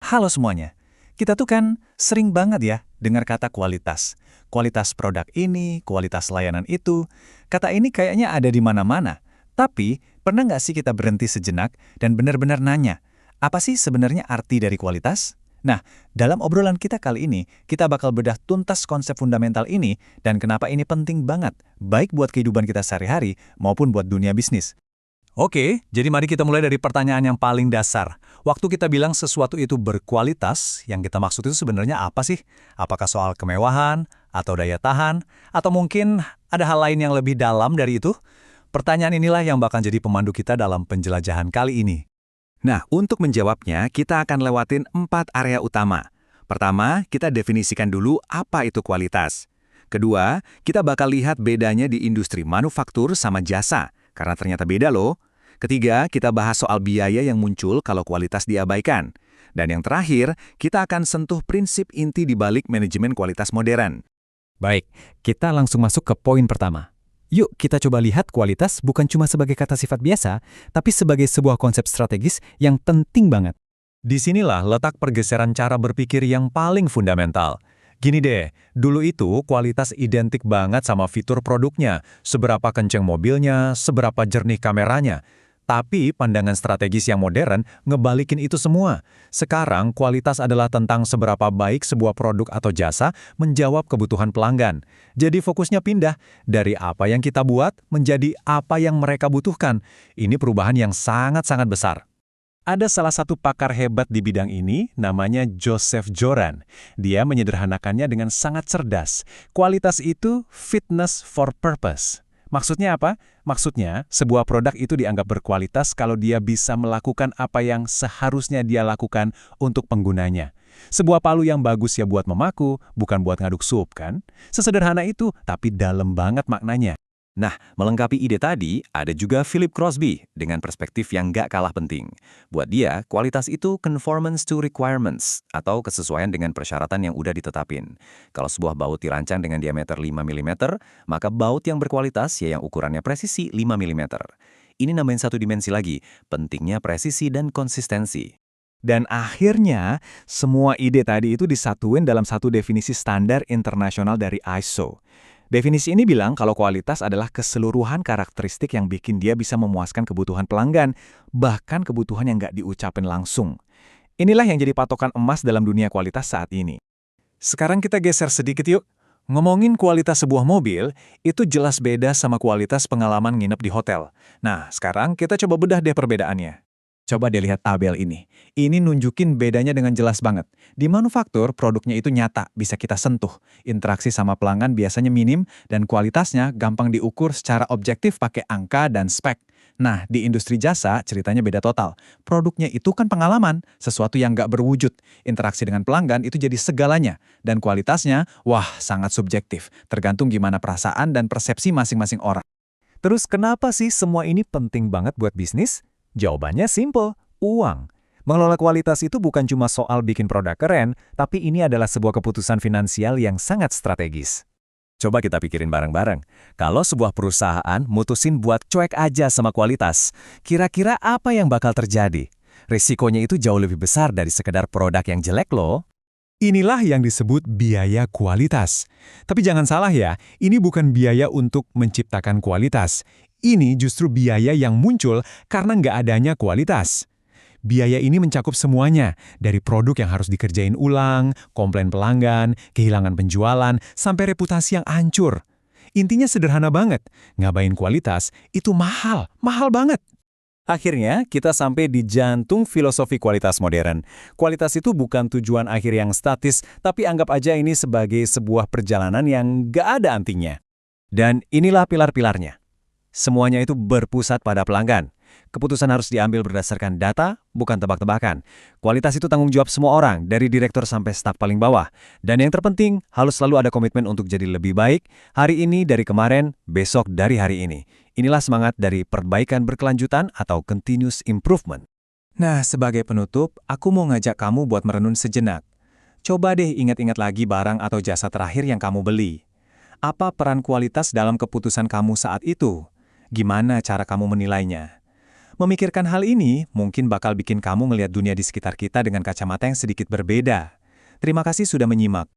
Halo semuanya. Kita tuh kan sering banget ya dengar kata kualitas. Kualitas produk ini, kualitas layanan itu. Kata ini kayaknya ada di mana-mana. Tapi, pernah nggak sih kita berhenti sejenak dan benar-benar nanya, apa sih sebenarnya arti dari kualitas? Nah, dalam obrolan kita kali ini, kita bakal bedah tuntas konsep fundamental ini dan kenapa ini penting banget, baik buat kehidupan kita sehari-hari maupun buat dunia bisnis. Oke, jadi mari kita mulai dari pertanyaan yang paling dasar. Waktu kita bilang sesuatu itu berkualitas, yang kita maksud itu sebenarnya apa sih? Apakah soal kemewahan, atau daya tahan, atau mungkin ada hal lain yang lebih dalam dari itu? Pertanyaan inilah yang bakal jadi pemandu kita dalam penjelajahan kali ini. Nah, untuk menjawabnya, kita akan lewatin 4 area utama. Pertama, kita definisikan dulu apa itu kualitas. Kedua, kita bakal lihat bedanya di industri manufaktur sama jasa, karena ternyata beda loh. Ketiga, kita bahas soal biaya yang muncul kalau kualitas diabaikan. Dan yang terakhir, kita akan sentuh prinsip inti di balik manajemen kualitas modern. Baik, kita langsung masuk ke poin pertama. Yuk, kita coba lihat kualitas bukan cuma sebagai kata sifat biasa, tapi sebagai sebuah konsep strategis yang penting banget. Disinilah letak pergeseran cara berpikir yang paling fundamental. Gini deh, dulu itu kualitas identik banget sama fitur produknya, seberapa kenceng mobilnya, seberapa jernih kameranya. Tapi pandangan strategis yang modern ngebalikin itu semua. Sekarang kualitas adalah tentang seberapa baik sebuah produk atau jasa menjawab kebutuhan pelanggan. Jadi fokusnya pindah dari apa yang kita buat menjadi apa yang mereka butuhkan. Ini perubahan yang sangat-sangat besar. Ada salah satu pakar hebat di bidang ini, namanya Joseph Joran. Dia menyederhanakannya dengan sangat cerdas. Kualitas itu fitness for purpose. Maksudnya apa? Maksudnya, sebuah produk itu dianggap berkualitas kalau dia bisa melakukan apa yang seharusnya dia lakukan untuk penggunanya. Sebuah palu yang bagus ya buat memaku, bukan buat ngaduk sup, kan? Sesederhana itu, tapi dalam banget maknanya. Nah, melengkapi ide tadi, ada juga Philip Crosby dengan perspektif yang nggak kalah penting. Buat dia, kualitas itu conformance to requirements, atau kesesuaian dengan persyaratan yang udah ditetapin. Kalau sebuah baut dirancang dengan diameter 5 mm, maka baut yang berkualitas ya yang ukurannya presisi 5 mm. Ini nambahin satu dimensi lagi, pentingnya presisi dan konsistensi. Dan akhirnya, semua ide tadi itu disatuin dalam satu definisi standar internasional dari ISO. Definisi ini bilang kalau kualitas adalah keseluruhan karakteristik yang bikin dia bisa memuaskan kebutuhan pelanggan, bahkan kebutuhan yang nggak diucapin langsung. Inilah yang jadi patokan emas dalam dunia kualitas saat ini. Sekarang kita geser sedikit yuk. Ngomongin kualitas sebuah mobil, itu jelas beda sama kualitas pengalaman nginep di hotel. Nah, sekarang kita coba bedah deh perbedaannya. Coba deh lihat tabel ini. Ini nunjukin bedanya dengan jelas banget. Di manufaktur, produknya itu nyata, bisa kita sentuh. Interaksi sama pelanggan biasanya minim, dan kualitasnya gampang diukur secara objektif pakai angka dan spek. Nah, di industri jasa, ceritanya beda total. Produknya itu kan pengalaman, sesuatu yang nggak berwujud. Interaksi dengan pelanggan itu jadi segalanya. Dan kualitasnya, wah, sangat subjektif. Tergantung gimana perasaan dan persepsi masing-masing orang. Terus kenapa sih semua ini penting banget buat bisnis? Jawabannya simple, uang. Mengelola kualitas itu bukan cuma soal bikin produk keren, tapi ini adalah sebuah keputusan finansial yang sangat strategis. Coba kita pikirin bareng-bareng. Kalau sebuah perusahaan mutusin buat cuek aja sama kualitas, kira-kira apa yang bakal terjadi? Risikonya itu jauh lebih besar dari sekedar produk yang jelek loh. Inilah yang disebut biaya kualitas. Tapi jangan salah ya, ini bukan biaya untuk menciptakan kualitas. Ini justru biaya yang muncul karena nggak adanya kualitas. Biaya ini mencakup semuanya, dari produk yang harus dikerjain ulang, komplain pelanggan, kehilangan penjualan, sampai reputasi yang hancur. Intinya sederhana banget, ngabain kualitas itu mahal, mahal banget. Akhirnya, kita sampai di jantung filosofi kualitas modern. Kualitas itu bukan tujuan akhir yang statis, tapi anggap aja ini sebagai sebuah perjalanan yang nggak ada antinya. Dan inilah pilar-pilarnya. Semuanya itu berpusat pada pelanggan. Keputusan harus diambil berdasarkan data, bukan tebak-tebakan. Kualitas itu tanggung jawab semua orang, dari direktur sampai staf paling bawah. Dan yang terpenting, harus selalu ada komitmen untuk jadi lebih baik, hari ini dari kemarin, besok dari hari ini. Inilah semangat dari perbaikan berkelanjutan atau continuous improvement. Nah, sebagai penutup, aku mau ngajak kamu buat merenung sejenak. Coba deh ingat-ingat lagi barang atau jasa terakhir yang kamu beli. Apa peran kualitas dalam keputusan kamu saat itu? Gimana cara kamu menilainya? Memikirkan hal ini mungkin bakal bikin kamu ngelihat dunia di sekitar kita dengan kacamata yang sedikit berbeda. Terima kasih sudah menyimak.